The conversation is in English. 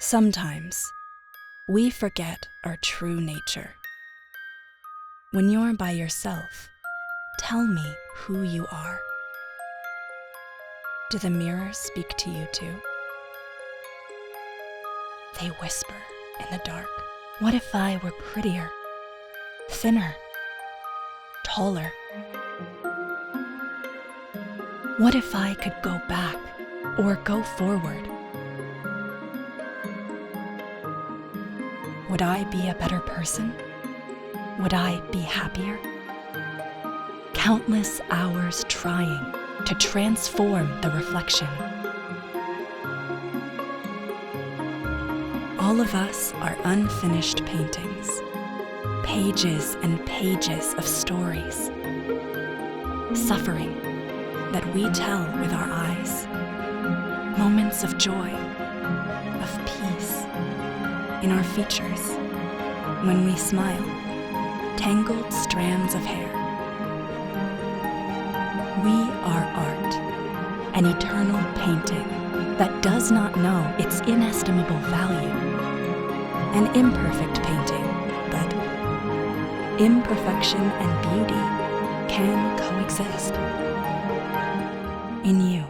Sometimes, we forget our true nature. When you're by yourself, tell me who you are. Do the mirrors speak to you too? They whisper in the dark. What if I were prettier, thinner, taller? What if I could go back or go forward? Would I be a better person? Would I be happier? Countless hours trying to transform the reflection. All of us are unfinished paintings, pages and pages of stories, suffering that we tell with our eyes, moments of joy, of peace, in our features, when we smile, tangled strands of hair. We are art, an eternal painting that does not know its inestimable value, an imperfect painting, but imperfection and beauty can coexist in you.